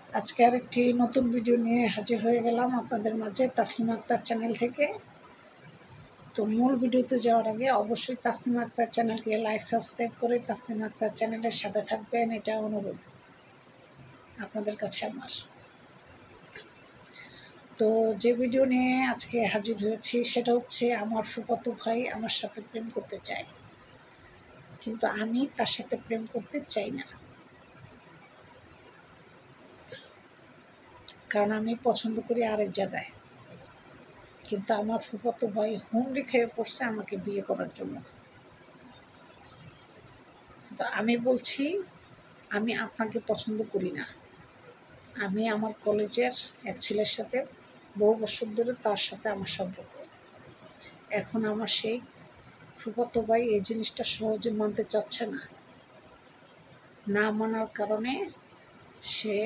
আজকে আরেকটি নতুন ভিডিও নিয়ে হাজির হয়ে গেলাম আপনাদের মাঝে তাসলিমা আক্তার চ্যানেল থেকে। তো মূল ভিডিওতে যাওয়ার আগে অবশ্যই তাসলিমা আক্তার চ্যানেলকে লাইক সাবস্ক্রাইব করে তাসলিমা আক্তার চ্যানেলের সাথে থাকবেন, এটা অনুরোধ আপনাদের কাছে আমার। তো যে ভিডিও নিয়ে আজকে হাজির হয়েছি সেটা হচ্ছে, আমার ফুফাতো ভাই আমার সাথে প্রেম করতে চায়, কিন্তু আমি তার সাথে প্রেম করতে চাই না, কারণ আমি পছন্দ করি আরেক জায়গায়। কিন্তু আমার ফুফাতো ভাই হুমড়ি খেয়ে পড়ছে আমাকে বিয়ে করার জন্য। তো আমি বলছি, আমি আপনাকে পছন্দ করি না। আমি আমার কলেজের এক ছেলের সাথে বহু বছর ধরে তার সাথে আমার সম্পর্ক। এখন আমার সেই ফুফাতো ভাই এই জিনিসটা সহজে মানতে চাচ্ছে না। না মানার কারণে সে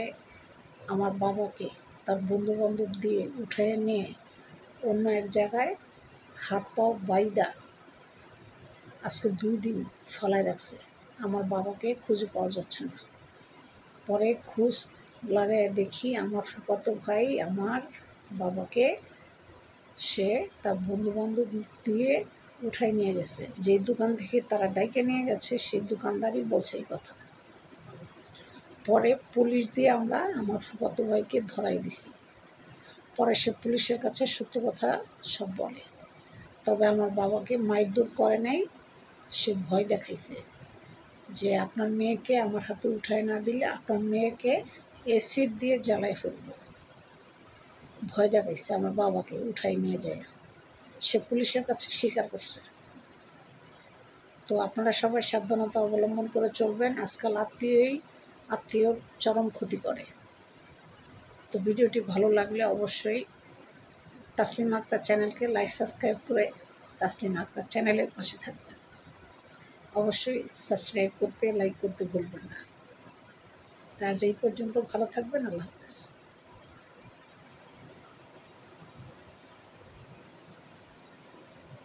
আমার বাবাকে তার বন্ধুবান্ধব দিয়ে উঠিয়ে নিয়ে অন্য এক জায়গায় হাত পাও বাইদা আজকে 2 দিন ফলায় রাখছে। আমার বাবাকে খুঁজে পাওয়া যাচ্ছে না। পরে খোঁজ লাগায় দেখি আমার ফুফাতো ভাই আমার বাবাকে সে তার বন্ধুবান্ধব দিয়ে উঠায় নিয়ে গেছে। যে দোকান থেকে তারা ডাইকে নিয়ে গেছে সেই দোকানদারই বলছে এই কথা। পরে পুলিশ দিয়ে আমরা আমার ফুফাতো ভাইকে ধরাই দিছি। পরে সে পুলিশের কাছে সত্য কথা সব বলে। তবে আমার বাবাকে মারধর করে নাই, সে ভয় দেখাইছে যে আপনার মেয়েকে আমার হাতে উঠায় না দিলে আপনার মেয়েকে অ্যাসিড দিয়ে জ্বালায় ফেলব। ভয় দেখাইছে আমার বাবাকে উঠাই নিয়ে যায়। সে পুলিশের কাছে স্বীকার করছে। তো আপনারা সবাই সাবধানতা অবলম্বন করে চলবেন। আজকাল আত্মীয়র চরম ক্ষতি করে। তো ভিডিওটি ভালো লাগলে অবশ্যই তাসলিমা আক্তার চ্যানেলকে লাইক সাবস্ক্রাইব করে তাসলিমা আক্তার চ্যানেলের পাশে থাকবেন। অবশ্যই সাবস্ক্রাইব করতে লাইক করতে ভুলবেন না। আজ এই পর্যন্ত, ভালো থাকবেন। আল্লাহ হাফেজ।